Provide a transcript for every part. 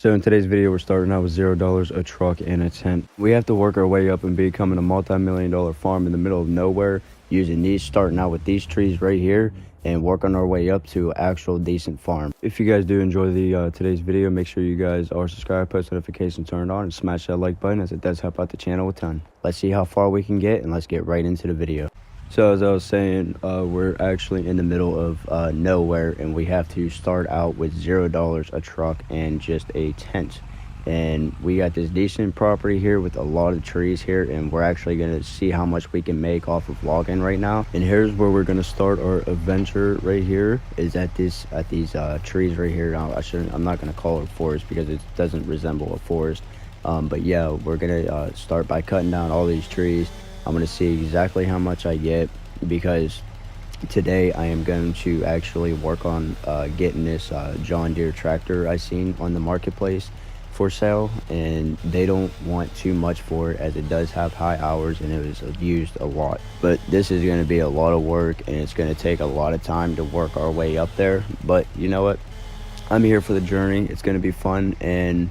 So in today's video, we're starting out with $0 a truck and a tent. We have to work our way up and becoming a multi-million-dollar farm in the middle of nowhere, using these, starting out with these trees right here and working our way up to actual decent farm. If you guys do enjoy the today's video, make sure you guys are subscribed, post notifications turned on, and smash that like button, as it does help out the channel a ton. Let's see how far we can get, and let's get right into the video. So as I was saying, we're actually in the middle of nowhere, and we have to start out with $0 a truck and just a tent. And we got this decent property here with a lot of trees here, and we're actually going to see how much we can make off of logging right now. And here's where we're going to start our adventure right here, is at these trees right here. Now, I'm not going to call it a forest because it doesn't resemble a forest. But yeah, we're going to start by cutting down all these trees. I'm going to see exactly how much I get, because today I am going to actually work on getting this John Deere tractor I seen on the marketplace for sale, and they don't want too much for it, as it does have high hours and it was used a lot. But this is going to be a lot of work, and it's going to take a lot of time to work our way up there. But you know what, I'm here for the journey. It's going to be fun, and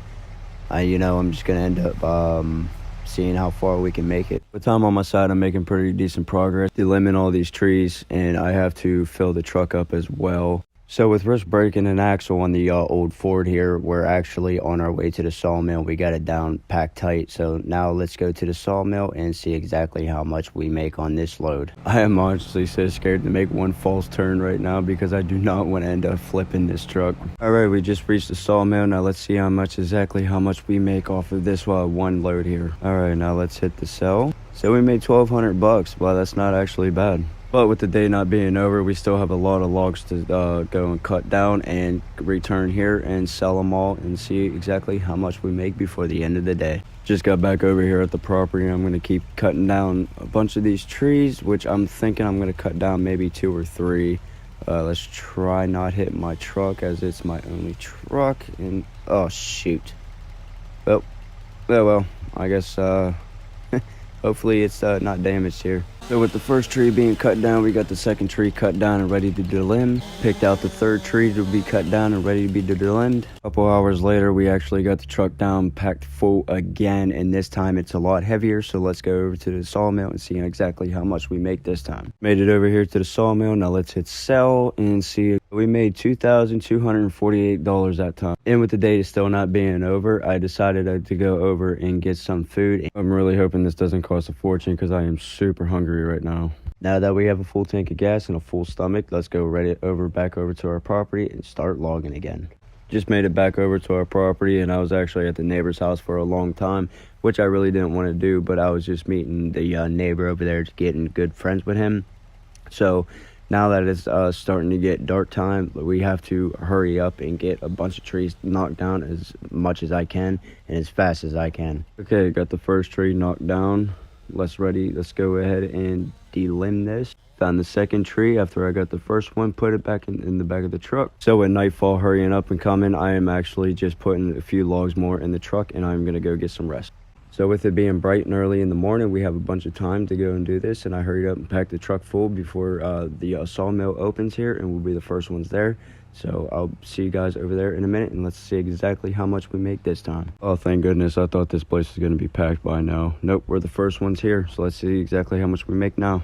I'm just going to end up seeing how far we can make it. With time on my side, I'm making pretty decent progress, delimbing all these trees, and I have to fill the truck up as well. So with wrist breaking an axle on the old Ford here, we're actually on our way to the sawmill. We got it down packed tight. So now let's go to the sawmill and see exactly how much we make on this load. I am honestly so scared to make one false turn right now, because I do not want to end up flipping this truck. All right, we just reached the sawmill. Now let's see how much we make off of this one load here. All right, now let's hit the sell. So we made $1,200. Well, that's not actually bad. But with the day not being over, we still have a lot of logs to go and cut down and return here and sell them all and see exactly how much we make before the end of the day. Just got back over here at the property. I'm going to keep cutting down a bunch of these trees, which I'm thinking I'm going to cut down maybe 2 or 3. Let's try not hit my truck, as it's my only truck. And oh shoot. Well, I guess hopefully it's not damaged here. So with the first tree being cut down, we got the second tree cut down and ready to delimb. Picked out the third tree to be cut down and ready to be delimbed. A couple hours later, we actually got the truck down packed full again, and this time it's a lot heavier. So let's go over to the sawmill and see exactly how much we make this time. Made it over here to the sawmill. Now let's hit sell and see. We made $2,248 that time. And with the day still not being over, I decided to go over and get some food. I'm really hoping this doesn't cost a fortune, because I am super hungry right now. Now that we have a full tank of gas and a full stomach, let's go back over to our property and start logging again. Just made it back over to our property, and I was actually at the neighbor's house for a long time, which I really didn't want to do, but I was just meeting the neighbor over there, getting good friends with him. So now that it's starting to get dark time, we have to hurry up and get a bunch of trees knocked down as much as I can and as fast as I can. Okay, got the first tree knocked down. Let's go ahead and delimb this. Found the second tree after I got the first one, put it back in the back of the truck. So at nightfall, hurrying up and coming, I am actually just putting a few logs more in the truck, and I'm gonna go get some rest. So with it being bright and early in the morning, we have a bunch of time to go and do this, and I hurried up and packed the truck full before the sawmill opens here, and we'll be the first ones there. So I'll see you guys over there in a minute, and let's see exactly how much we make this time. Oh, thank goodness. I thought this place was going to be packed by now. Nope, we're the first ones here. So let's see exactly how much we make now.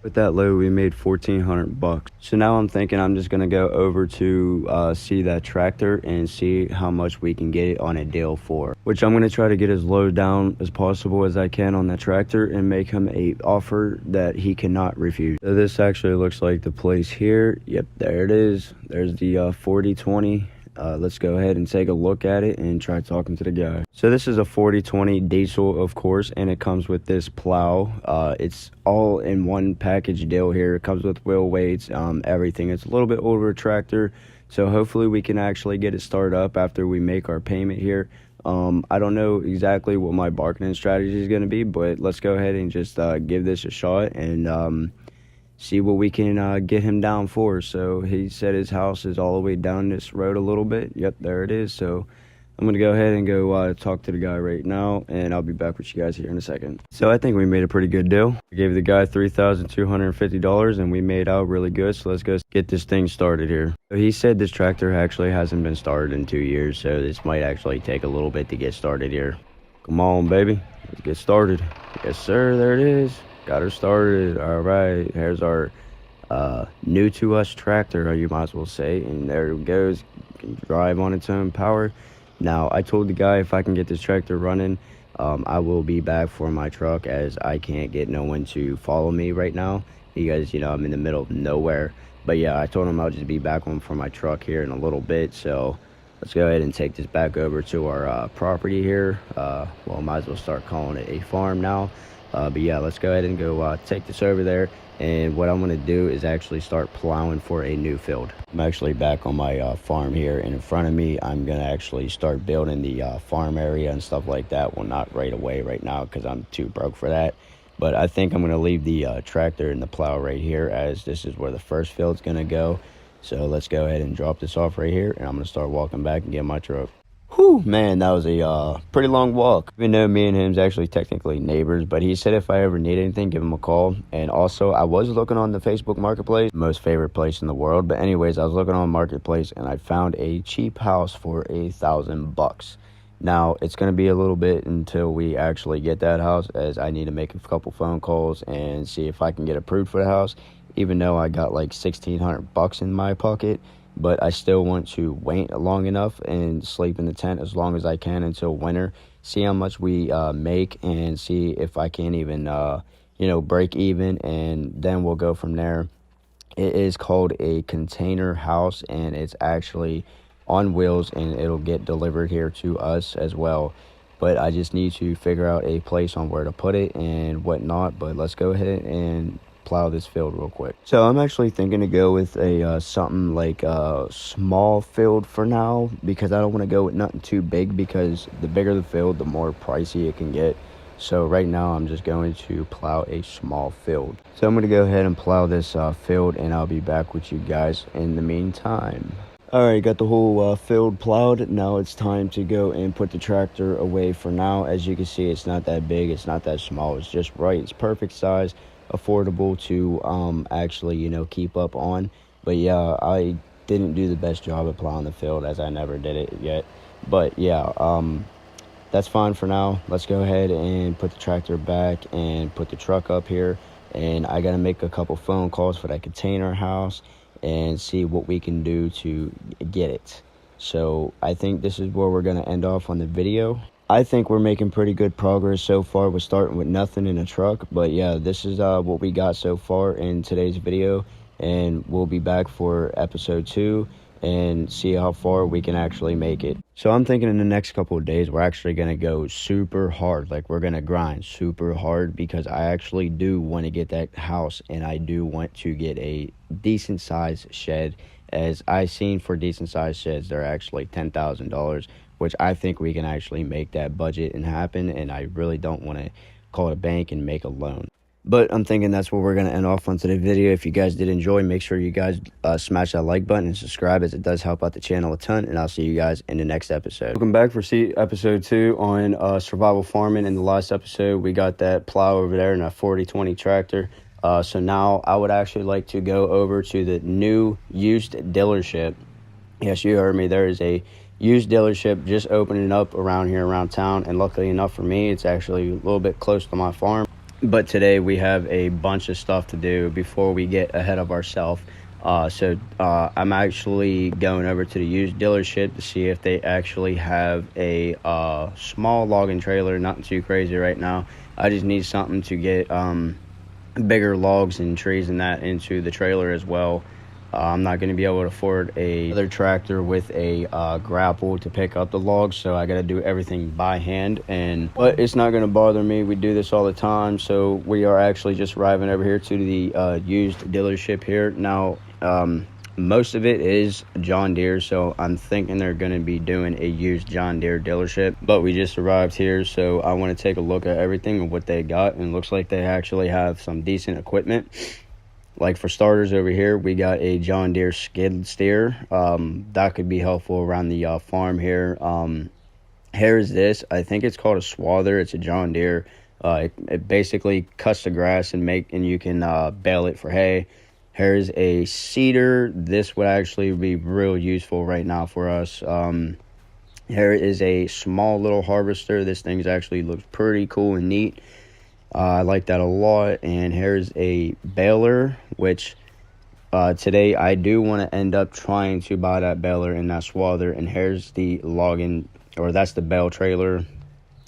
With that load, we made $1,400. So now I'm thinking I'm just going to go over to see that tractor and see how much we can get it on a deal for. Which I'm going to try to get as low down as possible as I can on that tractor and make him an offer that he cannot refuse. So this actually looks like the place here. Yep, there it is. There's the 4020. Let's go ahead and take a look at it and try talking to the guy. So this is a 4020 diesel, of course, and it comes with this plow. It's all in one package deal here. It comes with wheel weights, everything. It's a little bit older tractor, so hopefully we can actually get it started up after we make our payment here. I don't know exactly what my marketing strategy is going to be, but let's go ahead and just give this a shot and see what we can get him down for. So he said his house is all the way down this road a little bit. Yep, there it is. So I'm going to go ahead and go talk to the guy right now, and I'll be back with you guys here in a second. So I think we made a pretty good deal. We gave the guy $3,250, and we made out really good. So let's go get this thing started here. So he said this tractor actually hasn't been started in 2 years, so this might actually take a little bit to get started here. Come on, baby. Let's get started. Yes, sir. There it is. Got her started. All right. Here's our new to us tractor, you might as well say. And there it goes. You can drive on its own power. Now, I told the guy if I can get this tractor running, I will be back for my truck, as I can't get no one to follow me right now because, you know, I'm in the middle of nowhere. But yeah, I told him I'll just be back on for my truck here in a little bit. So let's go ahead and take this back over to our property here. Well, might as well start calling it a farm now. But yeah, let's go ahead and go take this over there. And what I'm going to do is actually start plowing for a new field. I'm actually back on my farm here, and in front of me, I'm going to actually start building the farm area and stuff like that. Well, not right away right now because I'm too broke for that. But I think I'm going to leave the tractor and the plow right here, as this is where the first field's going to go. So let's go ahead and drop this off right here, and I'm going to start walking back and get my truck. Whew, man, that was a pretty long walk. Even though me and him's actually technically neighbors, but he said if I ever need anything, give him a call. And also, I was looking on the Facebook Marketplace, most favorite place in the world. But anyways, I was looking on Marketplace, and I found a cheap house for $1,000. Now, it's going to be a little bit until we actually get that house, as I need to make a couple phone calls and see if I can get approved for the house, even though I got like $1,600 in my pocket. But I still want to wait long enough and sleep in the tent as long as I can until winter, see how much we make, and see if I can even you know, break even, and then we'll go from there. It is called a container house, and it's actually on wheels, and it'll get delivered here to us as well. But I just need to figure out a place on where to put it and whatnot. But let's go ahead and plow this field real quick. So I'm actually thinking to go with a something like a small field for now, because I don't want to go with nothing too big, because the bigger the field, the more pricey it can get. So right now I'm just going to plow a small field. So I'm going to go ahead and plow this field, and I'll be back with you guys in the meantime. Alright, got the whole field plowed. Now it's time to go and put the tractor away for now. As you can see, it's not that big, it's not that small, it's just right. It's perfect size, affordable to actually, you know, keep up on. But yeah, I didn't do the best job of plowing the field, as I never did it yet. But yeah, that's fine for now. Let's go ahead and put the tractor back and put the truck up here. And I gotta make a couple phone calls for that container house and see what we can do to get it. So I think this is where we're gonna end off on the video. I think we're making pretty good progress so far. We're starting with nothing in a truck, but yeah, this is what we got so far in today's video, and we'll be back for episode 2 and see how far we can actually make it. So I'm thinking in the next couple of days, we're actually gonna go super hard. Like, we're gonna grind super hard, because I actually do want to get that house, and I do want to get a decent sized shed. As I've seen, for decent sized sheds, they're actually $10,000, which I think we can actually make that budget and happen. And I really don't want to call a bank and make a loan. But I'm thinking that's where we're going to end off on today's video. If you guys did enjoy, make sure you guys smash that like button and subscribe, as it does help out the channel a ton. And I'll see you guys in the next episode. Welcome back for episode 2 on survival farming. In the last episode, we got that plow over there in a 4020 tractor. So now I would actually like to go over to the new used dealership. Yes, you heard me. There is a used dealership just opening up around here, around town. And luckily enough for me, it's actually a little bit close to my farm. But today we have a bunch of stuff to do before we get ahead of ourselves. So I'm actually going over to the used dealership to see if they actually have a small logging trailer. Nothing too crazy right now. I just need something to get bigger logs and trees and that into the trailer as well. I'm not going to be able to afford another tractor with a grapple to pick up the logs, so I got to do everything by hand. But it's not going to bother me. We do this all the time. So we are actually just arriving over here to the used dealership here. Now, most of it is John Deere, so I'm thinking they're going to be doing a used John Deere dealership. But we just arrived here, so I want to take a look at everything and what they got. And it looks like they actually have some decent equipment. Like, for starters, over here we got a John Deere skid steer. That could be helpful around the farm here. Here's this. I think it's called a swather. It's a John Deere. It basically cuts the grass and you can bale it for hay. Here's a seeder. This would actually be real useful right now for us. Here is a small little harvester. This thing actually looks pretty cool and neat. I like that a lot. And here's a baler, which today I do want to end up trying to buy that baler and that swather. And here's the logging, or that's the bale trailer.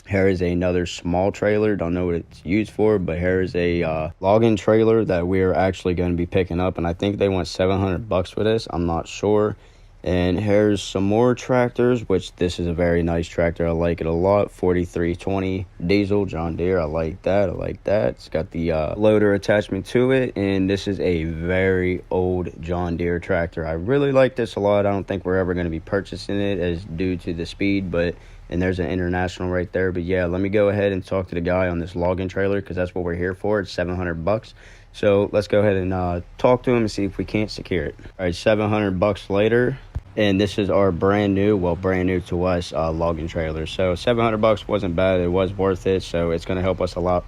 Here is another small trailer. Don't know what it's used for, but here is a logging trailer that we're actually going to be picking up, and I think they want $700 for this. I'm not sure. And here's some more tractors, which this is a very nice tractor. I like it a lot. 4320 diesel John Deere. I like that. I like that. It's got the loader attachment to it, and this is a very old John Deere tractor. I really like this a lot. I don't think we're ever going to be purchasing it as due to the speed, and there's an international right there. But yeah, let me go ahead and talk to the guy on this logging trailer, because that's what we're here for. It's $700. So let's go ahead and talk to him and see if we can't secure it. All right, $700 later. And this is our brand new to us logging trailer. So $700 wasn't bad. It was worth it. So it's going to help us a lot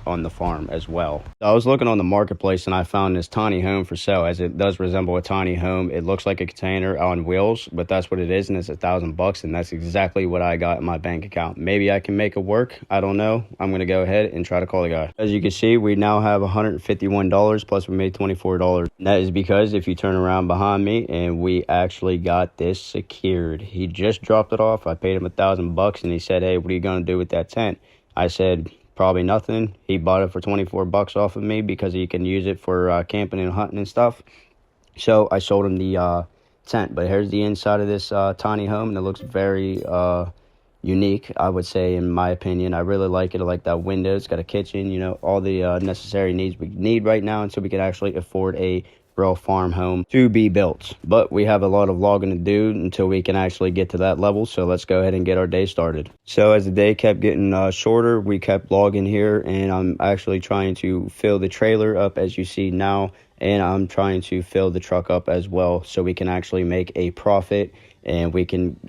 on the farm as well. So I was looking on the marketplace and I found this tiny home for sale, as it does resemble a tiny home. It looks like a container on wheels, but that's what it is, and it's $1,000, and that's exactly what I got in my bank account. Maybe I can make it work. I don't know. I'm going to go ahead and try to call the guy. As you can see, we now have $151 plus we made $24. And that is because if you turn around behind me, and we actually got this secured. He just dropped it off. I paid him $1,000 and he said, "Hey, what are you going to do with that tent?" I said, "Probably nothing." He bought it for $24 off of me because he can use it for camping and hunting and stuff. So I sold him the tent. But here's the inside of this tiny home, and it looks very unique, I would say, in my opinion. I really like it. I like that window. It's got a kitchen, all the necessary needs we need right now until we can actually afford a real farm home to be built. But we have a lot of logging to do until we can actually get to that level, so let's go ahead and get our day started. So as the day kept getting shorter, we kept logging here, and I'm actually trying to fill the trailer up, as you see now, and I'm trying to fill the truck up as well, so we can actually make a profit and we can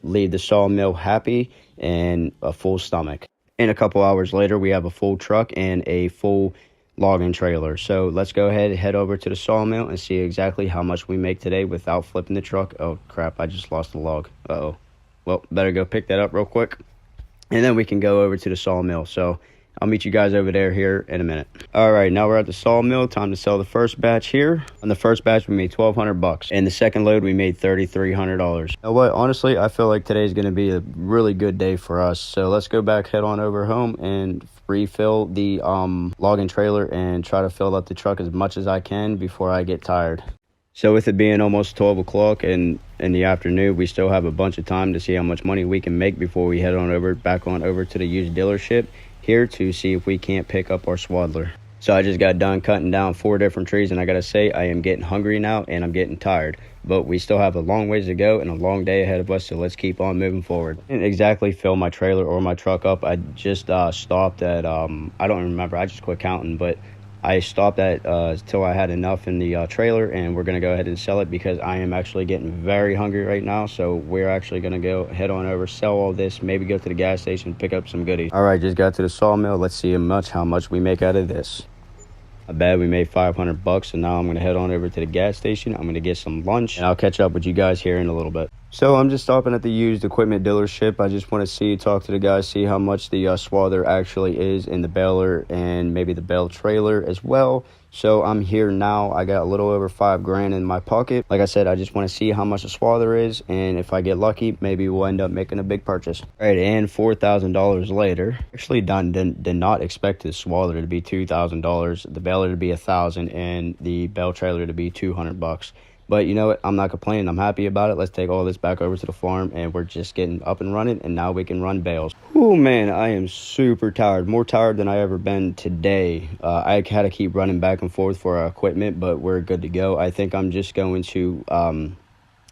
leave the sawmill happy and a full stomach. And a couple hours later, we have a full truck and a full logging trailer. So let's go ahead and head over to the sawmill and see exactly how much we make today without flipping the truck. Oh crap, I just lost the log. Uh-oh. Well, better go pick that up real quick, and then we can go over to the sawmill. So I'll meet you guys over there here in a minute. All right, now we're at the sawmill. Time to sell the first batch here. On the first batch, we made $1,200, and the second load, we made $3,300. You know what? Honestly, I feel like today's going to be a really good day for us. So let's go back, head on over home, and refill the logging trailer and try to fill up the truck as much as I can before I get tired. So with it being almost 12 o'clock in the afternoon, we still have a bunch of time to see how much money we can make before we head on back on over to the used dealership here to see if we can't pick up our swaddler. So I just got done cutting down 4 different trees, and I gotta say, I am getting hungry now and I'm getting tired. But we still have a long ways to go and a long day ahead of us, so let's keep on moving forward. I didn't exactly fill my trailer or my truck up. I just stopped at, I don't remember, I just quit counting, but I stopped at till I had enough in the trailer, and we're going to go ahead and sell it because I am actually getting very hungry right now. So we're actually going to go head on over, sell all this, maybe go to the gas station, pick up some goodies. All right, just got to the sawmill. Let's see how much we make out of this. I bet we made $500, and now I'm going to head on over to the gas station. I'm going to get some lunch, and I'll catch up with you guys here in a little bit. So I'm just stopping at the used equipment dealership. I just want to talk to the guys, see how much the swather actually is in the baler and maybe the bale trailer as well. So I'm here now. I got a little over $5,000 in my pocket. Like I said, I just want to see how much the swather is, and if I get lucky, maybe we'll end up making a big purchase. All right, and $4,000 later. Actually, did not expect the swather to be $2,000, the baler to be $1,000, and the bale trailer to be $200. But you know what? I'm not complaining. I'm happy about it. Let's take all this back over to the farm, and we're just getting up and running, and now we can run bales. Oh man, I am super tired. More tired than I ever been today. I had to keep running back and forth for our equipment, but we're good to go. I think I'm just going to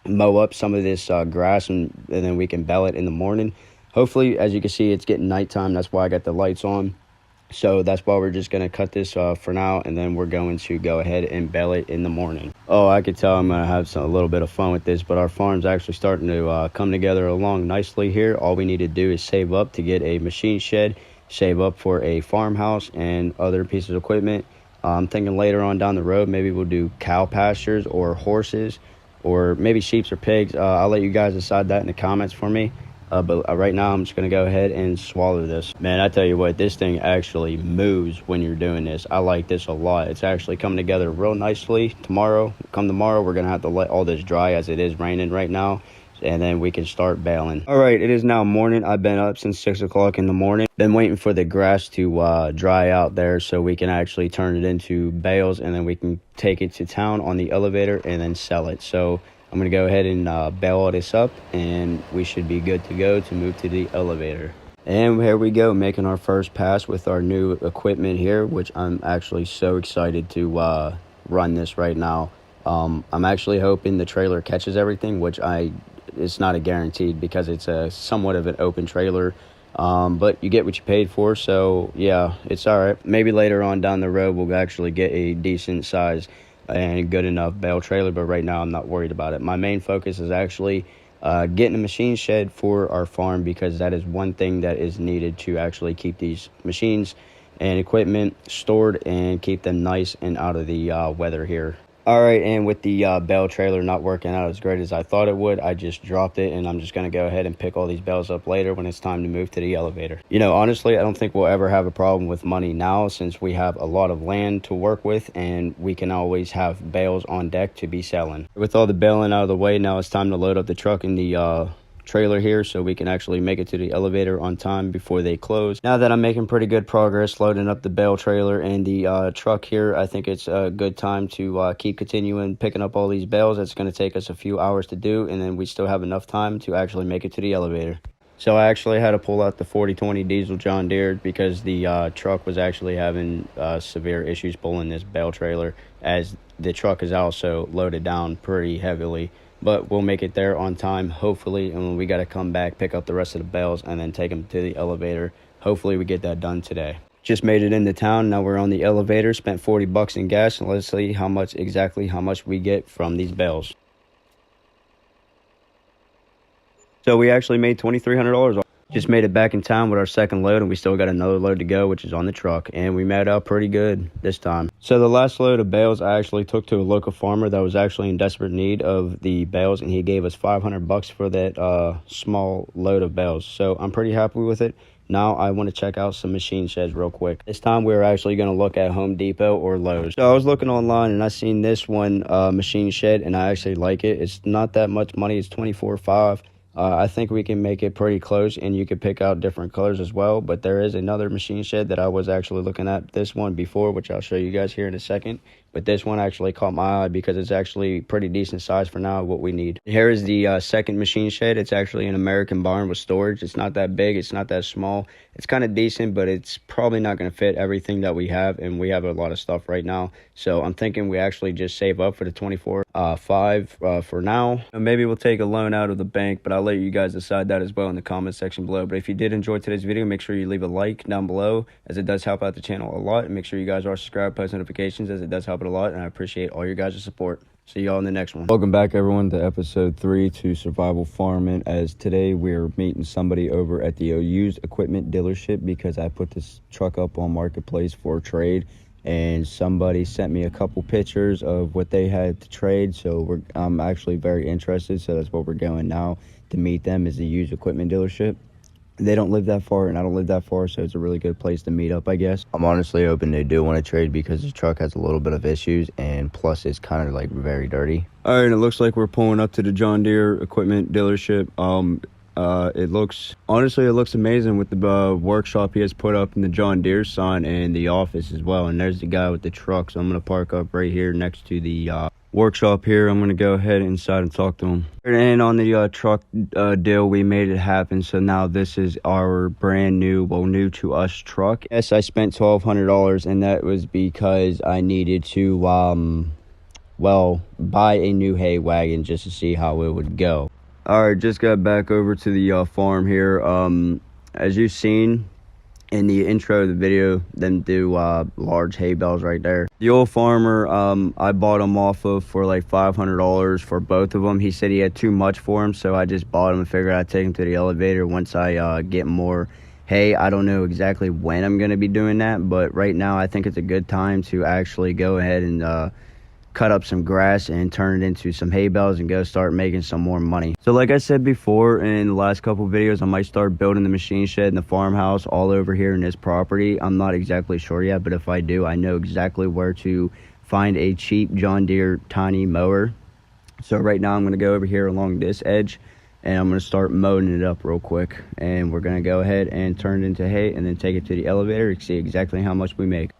mow up some of this grass, and then we can bale it in the morning. Hopefully, as you can see, it's getting nighttime. That's why I got the lights on. So that's why we're just going to cut this for now, and then we're going to go ahead and bale it in the morning. Oh, I could tell I'm going to have a little bit of fun with this, but our farm's actually starting to come together along nicely here. All we need to do is save up to get a machine shed, save up for a farmhouse and other pieces of equipment. I'm thinking later on down the road, maybe we'll do cow pastures or horses, or maybe sheep or pigs. I'll let you guys decide that in the comments for me. But right now, I'm just going to go ahead and swallow this. Man, I tell you what, this thing actually moves when you're doing this. I like this a lot. It's actually coming together real nicely. Tomorrow, we're going to have to let all this dry as it is raining right now. And then we can start baling. All right, it is now morning. I've been up since 6 o'clock in the morning. Been waiting for the grass to dry out there so we can actually turn it into bales. And then we can take it to town on the elevator and then sell it. So I'm going to go ahead and bale all this up, and we should be good to go to move to the elevator. And here we go, making our first pass with our new equipment here, which I'm actually so excited to run this right now. I'm actually hoping the trailer catches everything, which it's not a guaranteed because it's a somewhat of an open trailer. But you get what you paid for, so yeah, it's all right. Maybe later on down the road, we'll actually get a decent size and good enough bale trailer, but right now I'm not worried about it. My main focus is actually getting a machine shed for our farm, because that is one thing that is needed to actually keep these machines and equipment stored and keep them nice and out of the weather here. All right, and with the bale trailer not working out as great as I thought it would, I just dropped it, and I'm just going to go ahead and pick all these bales up later when it's time to move to the elevator. You know, honestly, I don't think we'll ever have a problem with money now, since we have a lot of land to work with, and we can always have bales on deck to be selling. With all the baling out of the way, now it's time to load up the truck in the trailer here so we can actually make it to the elevator on time before they close. Now that I'm making pretty good progress loading up the bale trailer and the truck here, I think it's a good time to keep continuing picking up all these bales. It's going to take us a few hours to do, and then we still have enough time to actually make it to the elevator. So I actually had to pull out the 4020 diesel John Deere because the truck was actually having severe issues pulling this bale trailer, as the truck is also loaded down pretty heavily. But we'll make it there on time, hopefully, and we got to come back, pick up the rest of the bales, and then take them to the elevator. Hopefully we get that done today. Just made it into town. Now we're on the elevator, spent 40 bucks in gas, and let's see how much we get from these bales. So we actually made $2,300. Just made it back in town with our second load, and we still got another load to go, which is on the truck, and we made out pretty good this time. So the last load of bales I actually took to a local farmer that was actually in desperate need of the bales, and he gave us 500 bucks for that small load of bales. So I'm pretty happy with it. Now I want to check out some machine sheds real quick. This time we're actually going to look at Home Depot or Lowe's. So I was looking online and I seen this one machine shed, and I actually like it. It's not that much money. It's $24.5. I think we can make it pretty close, and you could pick out different colors as well. But there is another machine shed that I was actually looking at this one before, which I'll show you guys here in a second. But this one actually caught my eye because it's actually pretty decent size for now what we need. Here is the second machine shed. It's actually an American barn with storage. It's not that big. It's not that small. It's kind of decent, but it's probably not going to fit everything that we have, and we have a lot of stuff right now. So I'm thinking we actually just save up for the $24.5 for now. And maybe we'll take a loan out of the bank, but I'll let you guys decide that as well in the comment section below. But if you did enjoy today's video, make sure you leave a like down below, as it does help out the channel a lot. And make sure you guys are subscribed, post notifications, as it does help it a lot, and I appreciate all your guys' support. See y'all in the next one. Welcome back, everyone, to episode 3 to Survival Farming, as today we're meeting somebody over at the used equipment dealership because I put this truck up on Marketplace for trade, and somebody sent me a couple pictures of what they had to trade. So I'm actually very interested, so that's what we're going now to meet them, is the used equipment dealership. They don't live that far, and I don't live that far, so it's a really good place to meet up, I guess. I'm honestly hoping they do want to trade because the truck has a little bit of issues, and plus it's kind of like very dirty. All right, it looks like we're pulling up to the John Deere equipment dealership. It looks amazing with the workshop he has put up in the John Deere sign, and the office as well. And there's the guy with the truck, so I'm going to park up right here next to the workshop here. I'm going to go ahead inside and talk to him. And on the truck deal, we made it happen. So now this is our brand new, new to us truck. Yes, I spent $1,200, and that was because I needed to, buy a new hay wagon just to see how it would go. All right, just got back over to the farm here. As you've seen, in the intro of the video, them do large hay bales right there. The old farmer, I bought them off of for like $500 for both of them. He said he had too much for them, so I just bought them and figured I'd take them to the elevator once I get more hay. I don't know exactly when I'm going to be doing that, but right now I think it's a good time to actually go ahead and cut up some grass and turn it into some hay bales and go start making some more money. So like I said before in the last couple videos, I might start building the machine shed and the farmhouse all over here in this property. I'm not exactly sure yet, but if I do, I know exactly where to find a cheap John Deere tiny mower. So right now I'm going to go over here along this edge and I'm going to start mowing it up real quick, and we're going to go ahead and turn it into hay and then take it to the elevator to see exactly how much we make.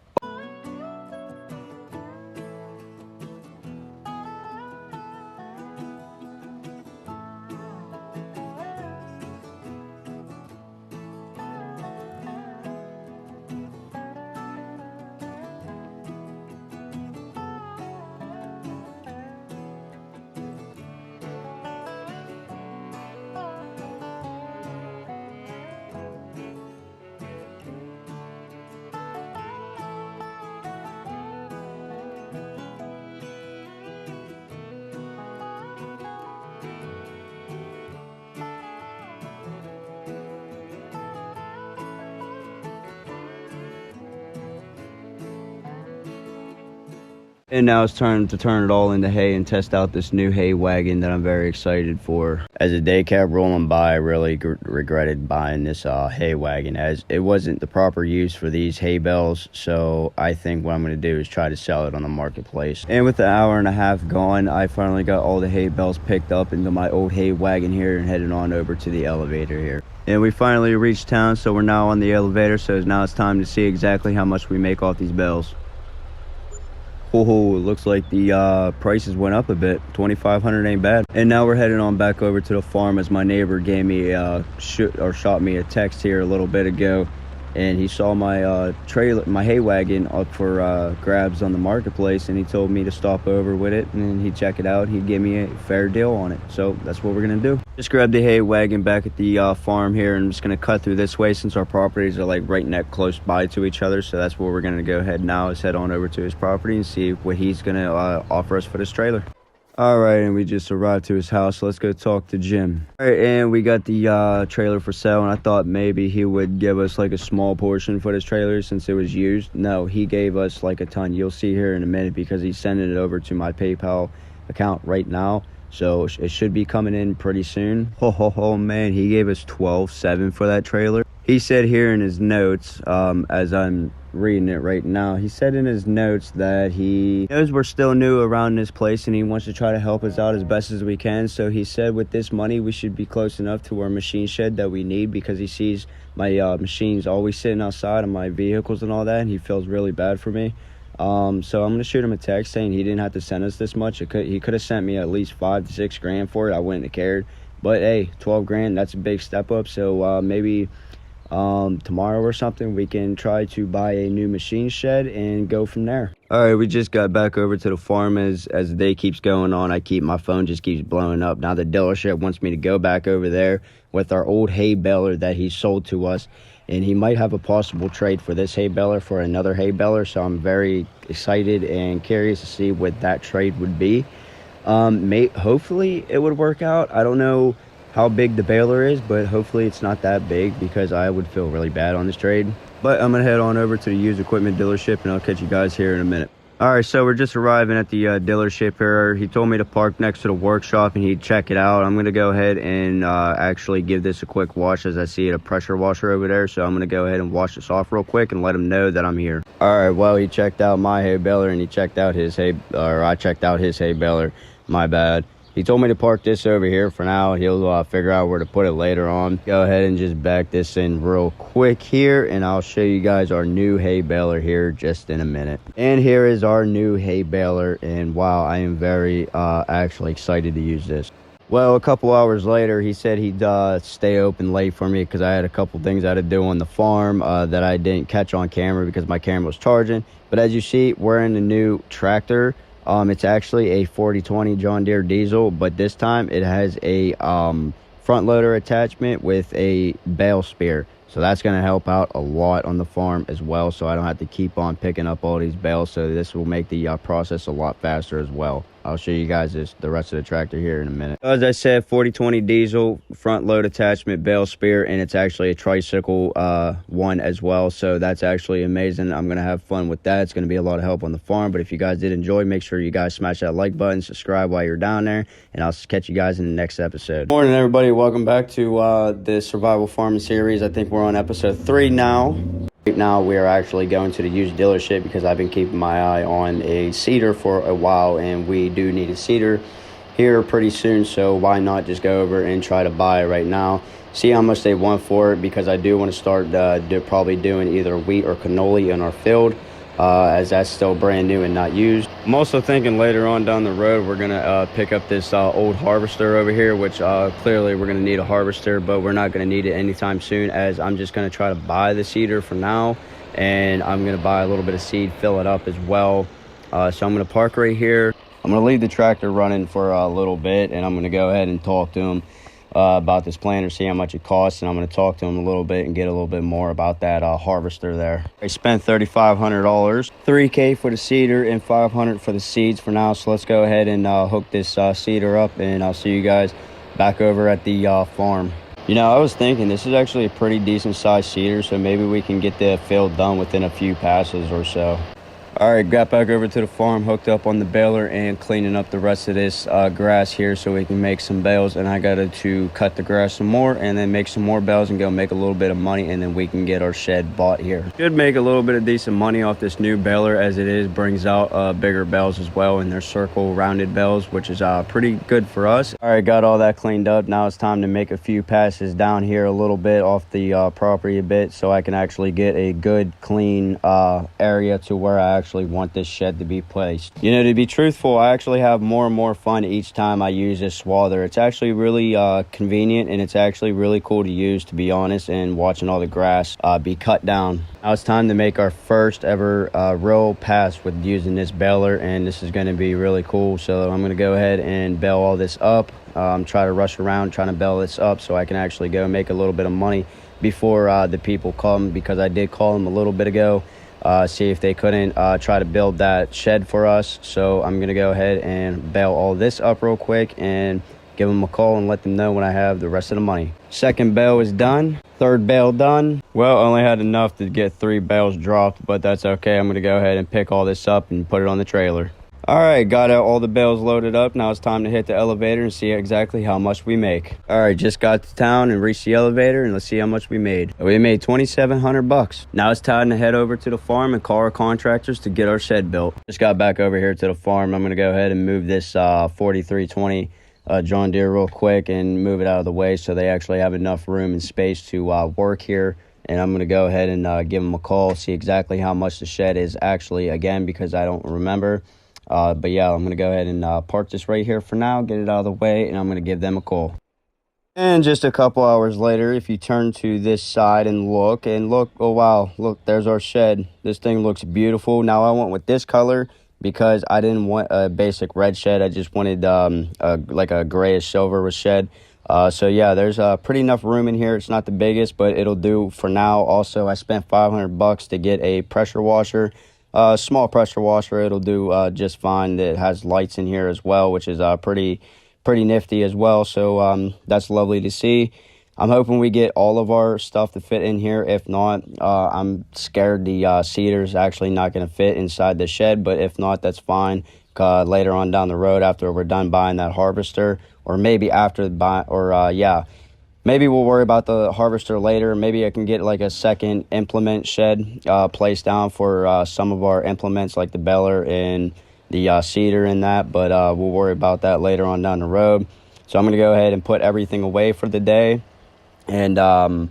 And now it's time to turn it all into hay and test out this new hay wagon that I'm very excited for. As the day kept rolling by, I really regretted buying this hay wagon, as it wasn't the proper use for these hay bales. So I think what I'm going to do is try to sell it on the marketplace. And with the hour and a half gone, I finally got all the hay bales picked up into my old hay wagon here and headed on over to the elevator here. And we finally reached town, so we're now on the elevator. So now it's time to see exactly how much we make off these bales. Oh, it looks like the prices went up a bit. $2,500 ain't bad. And now we're heading on back over to the farm, as my neighbor gave me shot me a text here a little bit ago, and he saw my my hay wagon up for grabs on the marketplace, and he told me to stop over with it and he'd check it out. He'd give me a fair deal on it. So that's what we're gonna do. Just grabbed the hay wagon back at the farm here, and I'm just gonna cut through this way since our properties are like right close by to each other. So that's where we're gonna go ahead now, is head on over to his property and see what he's gonna offer us for this trailer. All right, and we just arrived to his house. So let's go talk to Jim. All right, and we got the trailer for sale, and I thought maybe he would give us like a small portion for this trailer since it was used. No, he gave us like a ton. You'll see here in a minute, because he's sending it over to my PayPal account right now. So it should be coming in pretty soon. Oh man, he gave us $12,700 for that trailer. He said here in his notes, as I'm reading it right now, he said in his notes that he knows we're still new around this place and he wants to try to help us out as best as we can. So he said with this money we should be close enough to our machine shed that we need, because he sees my machines always sitting outside of my vehicles and all that, and he feels really bad for me. So I'm gonna shoot him a text saying he didn't have to send us this much. He could have sent me at least $5 to $6 grand for it. I wouldn't have cared, but hey, 12 grand, that's a big step up. So maybe tomorrow or something we can try to buy a new machine shed and go from there. All right, we just got back over to the farm. As the day keeps going on, my phone just keeps blowing up. Now the dealership wants me to go back over there with our old hay baler that he sold to us, and he might have a possible trade for this hay baler for another hay baler. So I'm very excited and curious to see what that trade would be. Hopefully it would work out. I don't know how big the baler is, but hopefully it's not that big, because I would feel really bad on this trade. But I'm gonna head on over to the used equipment dealership and I'll catch you guys here in a minute. All right, so we're just arriving at the dealership here. He told me to park next to the workshop and he'd check it out. I'm gonna go ahead and actually give this a quick wash, as I see a pressure washer over there. So I'm gonna go ahead and wash this off real quick and let him know that I'm here. All right, well, he checked out my hay baler and he checked out his I checked out his hay baler. My bad. He told me to park this over here for now. He'll figure out where to put it later on. Go ahead and just back this in real quick here, and I'll show you guys our new hay baler here just in a minute. And here is our new hay baler, and wow, I am very actually excited to use this. Well, a couple hours later, he said he'd stay open late for me because I had a couple things I had to do on the farm that I didn't catch on camera because my camera was charging. But as you see, we're in the new tractor. It's actually a 4020 John Deere diesel, but this time it has a front loader attachment with a bale spear. So that's going to help out a lot on the farm as well, so I don't have to keep on picking up all these bales. So this will make the process a lot faster as well. I'll show you guys the rest of the tractor here in a minute. As I said, 4020 diesel, front load attachment, bale spear, and it's actually a tricycle one as well. So that's actually amazing. I'm going to have fun with that. It's going to be a lot of help on the farm. But if you guys did enjoy, make sure you guys smash that like button, subscribe while you're down there, and I'll catch you guys in the next episode. Morning, everybody. Welcome back to the survival farming series. I think we're on episode 3 now. Right now we are actually going to the used dealership because I've been keeping my eye on a seeder for a while, and we do need a seeder here pretty soon, so why not just go over and try to buy it right now, see how much they want for it, because I do want to start probably doing either wheat or cannoli in our field, as that's still brand new and not used. I'm also thinking later on down the road we're gonna pick up this old harvester over here, which clearly we're gonna need a harvester, but we're not gonna need it anytime soon, as I'm just gonna try to buy the seeder for now, and I'm gonna buy a little bit of seed, fill it up as well. So I'm gonna park right here. I'm gonna leave the tractor running for a little bit, and I'm gonna go ahead and talk to him about this planter, see how much it costs, and I'm going to talk to him a little bit and get a little bit more about that harvester there. I spent $3,500, $3K for the seeder and $500 for the seeds for now. So let's go ahead and hook this seeder up, and I'll see you guys back over at the farm. You know, I was thinking this is actually a pretty decent sized seeder, so maybe we can get the field done within a few passes or so. All right, got back over to the farm, hooked up on the baler and cleaning up the rest of this grass here so we can make some bales. And I got to cut the grass some more and then make some more bales and go make a little bit of money, and then we can get our shed bought here. Should make a little bit of decent money off this new baler, as it is brings out bigger bales as well, and they're circle rounded bales, which is pretty good for us. All right, got all that cleaned up. Now it's time to make a few passes down here a little bit off the property a bit, so I can actually get a good clean area to where I actually want this shed to be placed. You know, to be truthful, I actually have more and more fun each time I use this swather. It's actually really convenient, and it's actually really cool to use, to be honest, and watching all the grass be cut down. Now it's time to make our first ever row pass with using this baler, and this is going to be really cool. So I'm going to go ahead and bale all this up, try to rush around trying to bale this up so I can actually go make a little bit of money before the people come, because I did call them a little bit ago, see if they couldn't try to build that shed for us. So I'm gonna go ahead and bale all this up real quick and give them a call and let them know when I have the rest of the money. Second bale is done, third bale done. Well, I only had enough to get 3 bales dropped, but that's okay. I'm gonna go ahead and pick all this up and put it on the trailer. All right, got all the bales loaded up. Now it's time to hit the elevator and see exactly how much we make. All right, just got to town and reached the elevator, and let's see how much we made. We made $2,700. Now it's time to head over to the farm and call our contractors to get our shed built. Just got back over here to the farm. I'm gonna go ahead and move this 4320 John Deere real quick and move it out of the way so they actually have enough room and space to work here. And I'm gonna go ahead and give them a call, see exactly how much the shed is actually, again, because I don't remember. But yeah, I'm gonna go ahead and park this right here for now, get it out of the way, and I'm gonna give them a call. And just a couple hours later, if you turn to this side and look, oh wow, look, there's our shed. This thing looks beautiful. Now I went with this color because I didn't want a basic red shed. I just wanted like a grayish silver shed. So yeah, there's pretty enough room in here. It's not the biggest, but it'll do for now. Also, I spent $500 to get a pressure washer. Small pressure washer. It'll do just fine. It has lights in here as well, which is pretty nifty as well. So that's lovely to see. I'm hoping we get all of our stuff to fit in here. If not, I'm scared the seeder's actually not going to fit inside the shed, but if not, that's fine. Later on down the road, after we're done buying that harvester, or maybe after maybe we'll worry about the harvester later. Maybe I can get like a second implement shed placed down for some of our implements, like the baler and the seeder and that, but we'll worry about that later on down the road. So I'm going to go ahead and put everything away for the day, and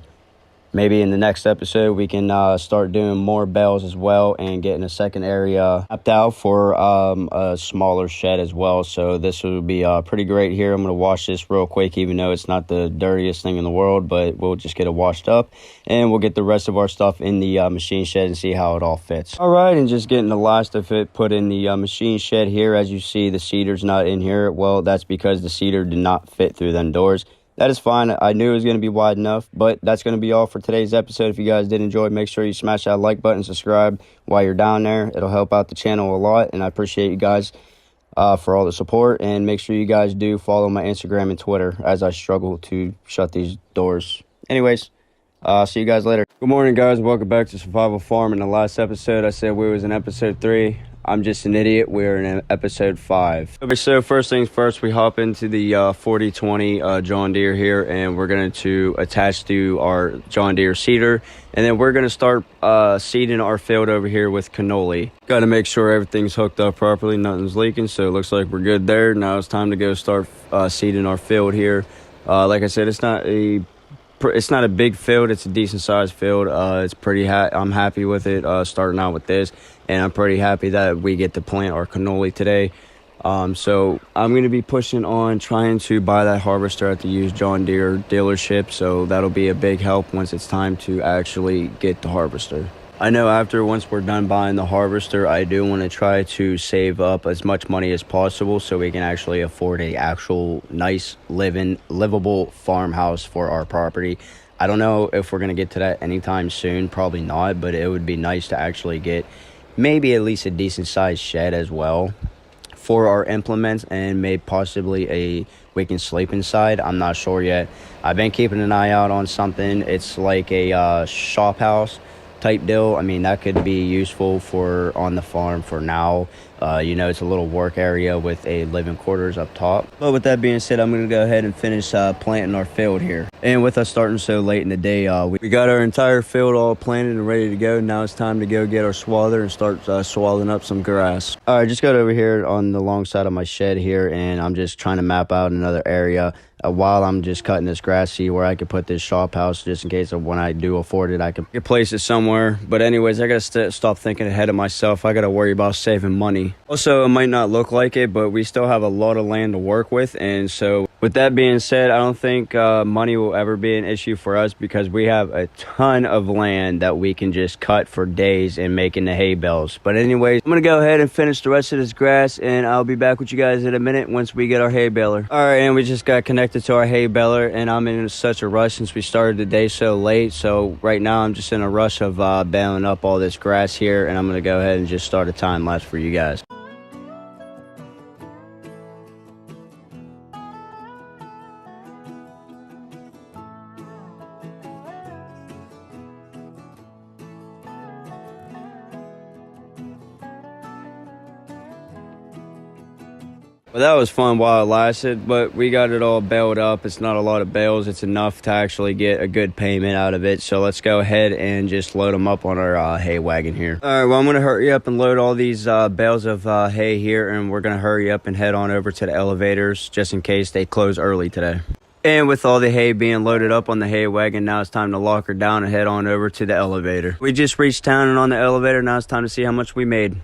maybe in the next episode we can start doing more bales as well and getting a second area mapped out for a smaller shed as well. So this will be pretty great here. I'm going to wash this real quick, even though it's not the dirtiest thing in the world, but we'll just get it washed up and we'll get the rest of our stuff in the machine shed and see how it all fits. All right, and just getting the last of it put in the machine shed here. As you see, the seeder's not in here. Well, that's because the seeder did not fit through them doors. That is fine. I knew it was going to be wide enough, but that's going to be all for today's episode. If you guys did enjoy, make sure you smash that like button, subscribe while you're down there. It'll help out the channel a lot, and I appreciate you guys for all the support. And make sure you guys do follow my Instagram and Twitter as I struggle to shut these doors. Anyways, see you guys later. Good morning, guys. Welcome back to Survival Farm. In the last episode, I said we was in episode 3. I'm just an idiot. We're in episode 5. Okay, so first things first, we hop into the 4020 John Deere here, and we're going to attach to our John Deere seeder, and then we're going to start seeding our field over here with cannoli. Got to make sure everything's hooked up properly, nothing's leaking, so it looks like we're good there. Now it's time to go start seeding our field here. Like I said, it's not a big field. It's a decent sized field. It's pretty I'm happy with it starting out with this, and I'm pretty happy that we get to plant our cannoli today. So I'm going to be pushing on trying to buy that harvester at the used John Deere dealership, so that'll be a big help once it's time to actually get the harvester. I know once we're done buying the harvester, I do want to try to save up as much money as possible so we can actually afford a actual nice livable farmhouse for our property. I don't know if we're going to get to that anytime soon, probably not, but it would be nice to actually get maybe at least a decent sized shed as well for our implements, and maybe possibly we can sleep inside. I'm not sure yet. I've been keeping an eye out on something. It's like a shop house type deal. I mean, that could be useful for on the farm for now. You know, it's a little work area with a living quarters up top. But with that being said, I'm going to go ahead and finish planting our field here. And with us starting so late in the day, we got our entire field all planted and ready to go. Now it's time to go get our swather and start swathing up some grass. All right, just got over here on the long side of my shed here, and I'm just trying to map out another area while I'm just cutting this grass, see where I could put this shop house, just in case of when I do afford it, I can place it somewhere. But anyways, I gotta stop thinking ahead of myself. I gotta worry about saving money. Also, it might not look like it, but we still have a lot of land to work with, and so with that being said, I don't think money will ever be an issue for us, because we have a ton of land that we can just cut for days and make into hay bales. But anyways, I'm gonna go ahead and finish the rest of this grass, and I'll be back with you guys in a minute once we get our hay baler. All right, and we just got connected to our hay baler, and I'm in such a rush since we started the day so late. So right now I'm just in a rush of baling up all this grass here, and I'm gonna go ahead and just start a time lapse for you guys. Well, that was fun while it lasted, but we got it all baled up. It's not a lot of bales. It's enough to actually get a good payment out of it. So let's go ahead and just load them up on our hay wagon here. All right, well, I'm going to hurry up and load all these bales of hay here, and we're going to hurry up and head on over to the elevators just in case they close early today. And with all the hay being loaded up on the hay wagon, now it's time to lock her down and head on over to the elevator. We just reached town, and on the elevator, now it's time to see how much we made.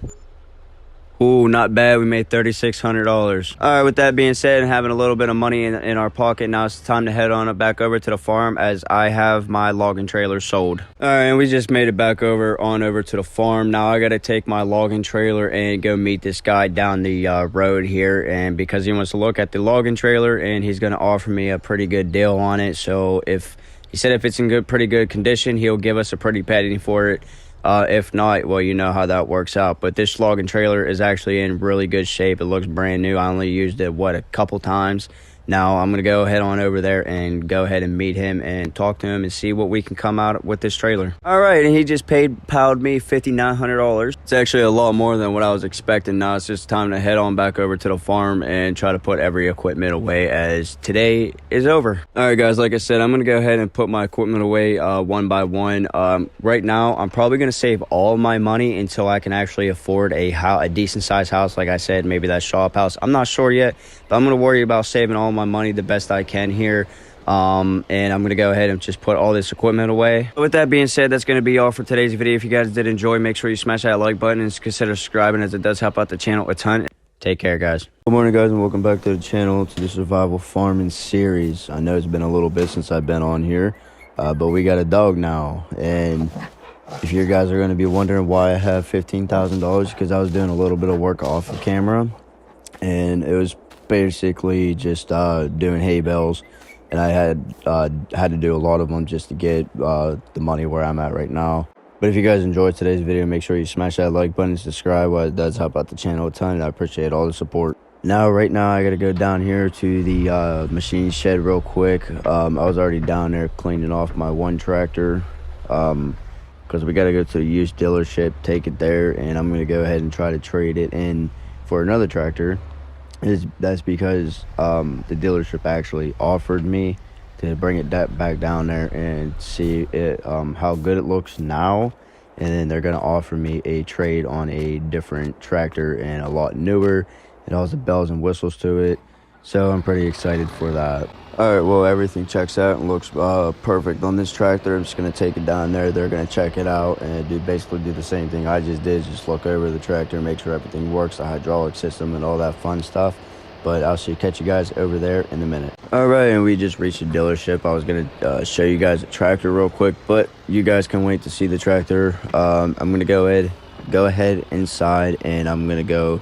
Ooh, not bad. We made $3,600. All right, with that being said, and having a little bit of money in our pocket, now it's time to head on back over to the farm, as I have my logging trailer sold. All right, and we just made it back over to the farm. Now I got to take my logging trailer and go meet this guy down the road here, and because he wants to look at the logging trailer, and he's going to offer me a pretty good deal on it. So he said if it's in pretty good condition, he'll give us a pretty penny for it. If not, well, you know how that works out. But this logging trailer is actually in really good shape. It looks brand new. I only used it, a couple times. Now I'm going to go head on over there and go ahead and meet him and talk to him and see what we can come out with this trailer. All right, and he just piled me $5,900. It's actually a lot more than what I was expecting. Now it's just time to head on back over to the farm and try to put every equipment away, as today is over. All right, guys, like I said, I'm going to go ahead and put my equipment away one by one. Right now, I'm probably going to save all my money until I can actually afford a decent sized house. Like I said, maybe that shop house. I'm not sure yet, but I'm going to worry about saving all my money the best I can here. And I'm going to go ahead and just put all this equipment away. But with that being said, that's going to be all for today's video. If you guys did enjoy, make sure you smash that like button and consider subscribing, as it does help out the channel a ton. Take care, guys. Good morning, guys, and welcome back to the channel, to the survival farming series. I know it's been a little bit since I've been on here, but we got a dog now. And if you guys are going to be wondering why I have $15,000, because I was doing a little bit of work off of camera, and it was basically just doing hay bales and I had to do a lot of them just to get the money where I'm at right now. But if you guys enjoyed today's video, make sure you smash that like button and subscribe. It does help out the channel a ton, and I appreciate all the support. Right now, I gotta go down here to the machine shed real quick. I was already down there cleaning off my one tractor, because we gotta go to the used dealership, take it there, and I'm gonna go ahead and try to trade it in for another tractor. That's because the dealership actually offered me to bring it back down there and see it, how good it looks now, and then they're gonna offer me a trade on a different tractor and a lot newer. It has the bells and whistles to it, so I'm pretty excited for that. All right, well, everything checks out and looks perfect on this tractor. I'm just gonna take it down there. They're gonna check it out and basically do the same thing I just did, just look over the tractor, make sure everything works, the hydraulic system and all that fun stuff. But I'll catch you guys over there in a minute. All right, and we just reached the dealership. I was gonna show you guys the tractor real quick, but you guys can wait to see the tractor. I'm gonna go ahead inside, and I'm gonna go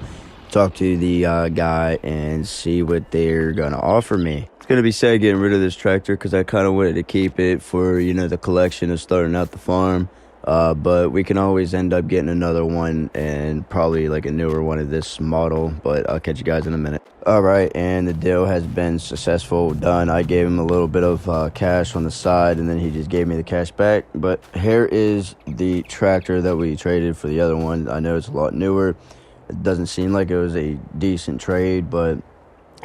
talk to the guy and see what they're gonna offer me. It's gonna be sad getting rid of this tractor because I kind of wanted to keep it for, you know, the collection of starting out the farm. But we can always end up getting another one, and probably like a newer one of this model. But I'll catch you guys in a minute. All right, and the deal has been successful, done. I gave him a little bit of cash on the side, and then he just gave me the cash back. But here is the tractor that we traded for the other one. I know it's a lot newer. It doesn't seem like it was a decent trade, but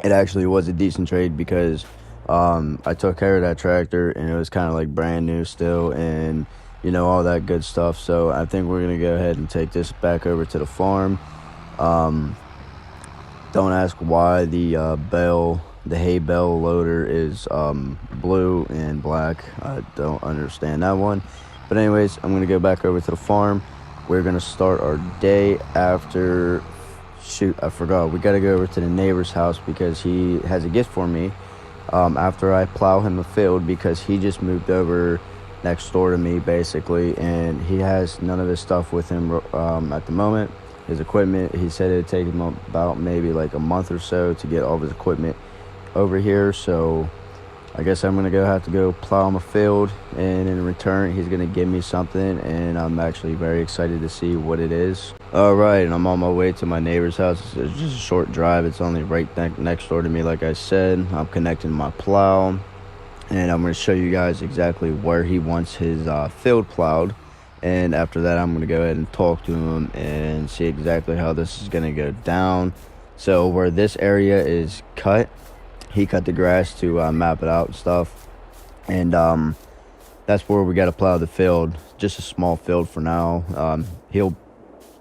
it actually was a decent trade because I took care of that tractor, and it was kind of like brand new still, and you know, all that good stuff. So I think we're gonna go ahead and take this back over to the farm. Don't ask why the hay bale loader is blue and black. I don't understand that one. But anyways, I'm gonna go back over to the farm. We're gonna start our day after. Shoot, I forgot. We gotta go over to the neighbor's house because he has a gift for me. After I plow him a field, because he just moved over next door to me basically, and he has none of his stuff with him at the moment. His equipment, he said it'd take him about maybe like a month or so to get all of his equipment over here. So I guess I'm gonna have to go plow him a field, and in return he's gonna give me something, and I'm actually very excited to see what it is. All right, and I'm on my way to my neighbor's house. It's just a short drive. It's only right next door to me. Like I said, I'm connecting my plow, and I'm going to show you guys exactly where he wants his field plowed. And after that, I'm going to go ahead and talk to him and see exactly how this is going to go down. So where this area is cut, he cut the grass to map it out and stuff. And that's where we got to plow the field. Just a small field for now. He'll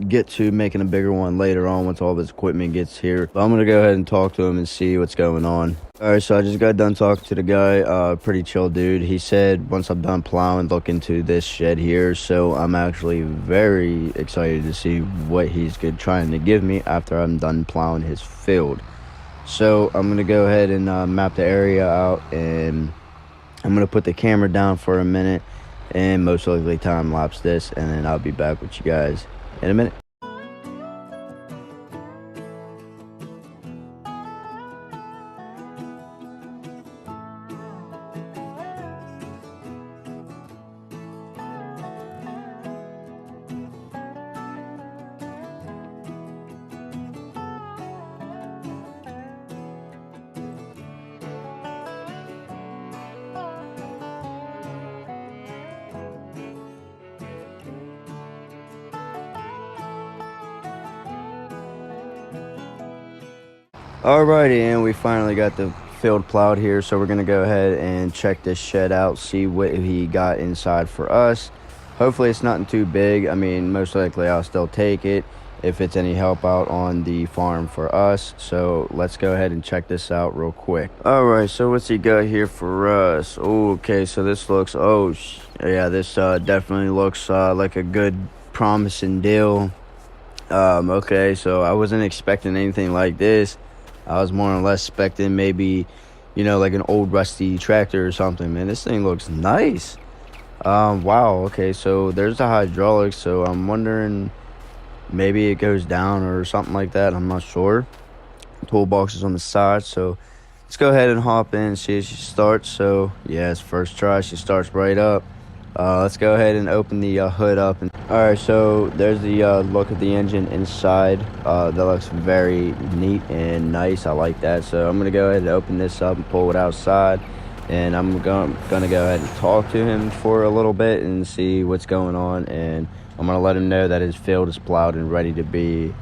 get to making a bigger one later on once all of his equipment gets here. But I'm gonna go ahead and talk to him and see what's going on. All right, so I just got done talking to the guy. Pretty chill dude. He said once I'm done plowing, look into this shed here. So I'm actually very excited to see what he's trying to give me after I'm done plowing his field. So I'm gonna go ahead and map the area out, and I'm gonna put the camera down for a minute and most likely time lapse this, and then I'll be back with you guys in a minute. Alrighty, and we finally got the field plowed here, so we're gonna go ahead and check this shed out, see what he got inside for us. Hopefully it's nothing too big. I mean, most likely I'll still take it if it's any help out on the farm for us. So let's go ahead and check this out real quick. All right, so what's he got here for us? Okay, so this looks, yeah, this definitely looks like a good promising deal. Okay, so I wasn't expecting anything like this. I was more or less expecting maybe, you know, like an old rusty tractor or something. Man, this thing looks nice. Wow, okay, so there's the hydraulics, so I'm wondering maybe it goes down or something like that. I'm not sure. Toolbox is on the side, so let's go ahead and hop in and see if she starts. So yes, first try, she starts right up. Let's go ahead and open the hood up. Alright, so there's the look of the engine inside. That looks very neat and nice. I like that. So I'm going to go ahead and open this up and pull it outside. And I'm gonna go ahead and talk to him for a little bit and see what's going on. And I'm going to let him know that his field is plowed and ready to be,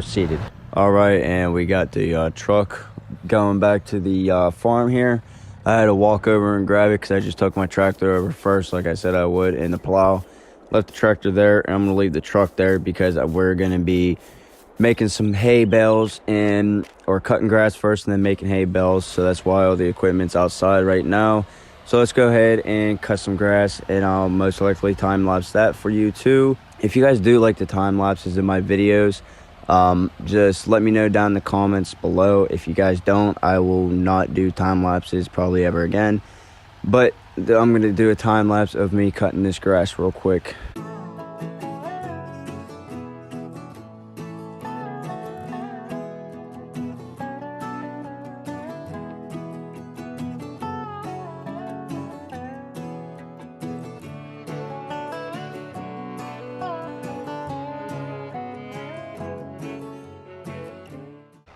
seeded. Alright, and we got the truck going back to the farm here. I had to walk over and grab it because I just took my tractor over first, like I said I would, in the plow. Left the tractor there, and I'm going to leave the truck there because we're going to be making some hay bales or cutting grass first and then making hay bales. So that's why all the equipment's outside right now. So let's go ahead and cut some grass, and I'll most likely time-lapse that for you too. If you guys do like the time-lapses in my videos, just let me know down in the comments below. If you guys don't, I will not do time lapses probably ever again, but I'm gonna do a time lapse of me cutting this grass real quick.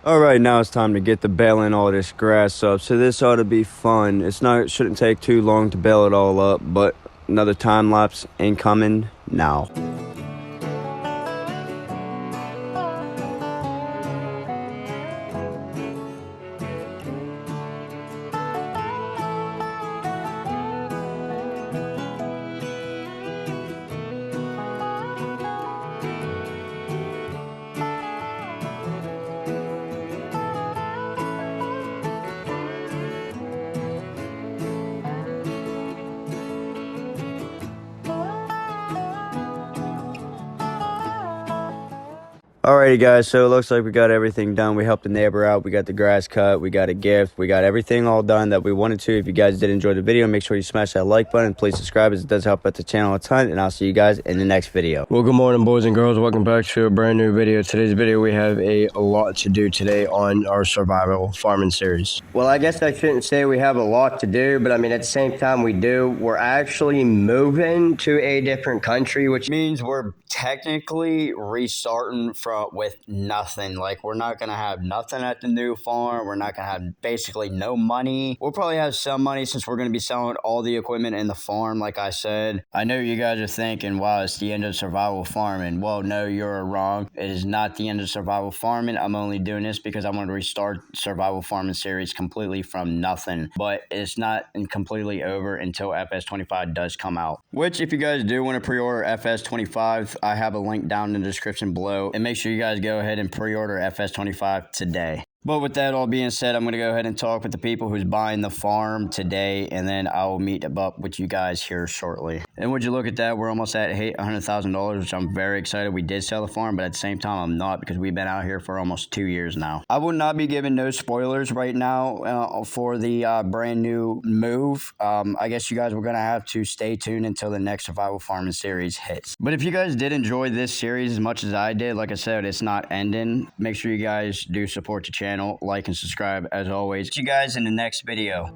Alright, now it's time to get to baling all this grass up. So this ought to be fun. Shouldn't take too long to bale it all up, but another time lapse incoming now. Alrighty guys, so it looks like we got everything done. We helped the neighbor out, we got the grass cut, we got a gift, we got everything all done that we wanted to. If you guys did enjoy the video, make sure you smash that like button. Please subscribe, as it does help out the channel a ton, and I'll see you guys in the next video. Well, good morning, boys and girls. Welcome back to a brand new video. Today's video, we have a lot to do today on our survival farming series. Well, I guess I shouldn't say we have a lot to do, but I mean, at the same time we do. We're actually moving to a different country, which means we're technically restarting with nothing. Like, we're not gonna have nothing at the new farm. We're not gonna have basically no money. We'll probably have some money since we're gonna be selling all the equipment in the farm, like I said. I know you guys are thinking, wow, it's the end of survival farming. Well, no, you're wrong. It is not the end of survival farming. I'm only doing this because I want to restart survival farming series completely from nothing. But it's not completely over until FS25 does come out. Which, if you guys do want to pre-order FS25, I have a link down in the description below. And make sure you guys go ahead and pre-order FS25 today. But with that all being said, I'm going to go ahead and talk with the people who's buying the farm today, and then I will meet up with you guys here shortly. And would you look at that, we're almost at $100,000, which I'm very excited. We did sell the farm, but at the same time, I'm not, because we've been out here for almost 2 years now. I will not be giving no spoilers right now for the brand new move. I guess you guys were going to have to stay tuned until the next survival farming series hits. But if you guys did enjoy this series as much as I did, like I said, it's not ending. Make sure you guys do support the channel, like and subscribe as always. See you guys in the next video.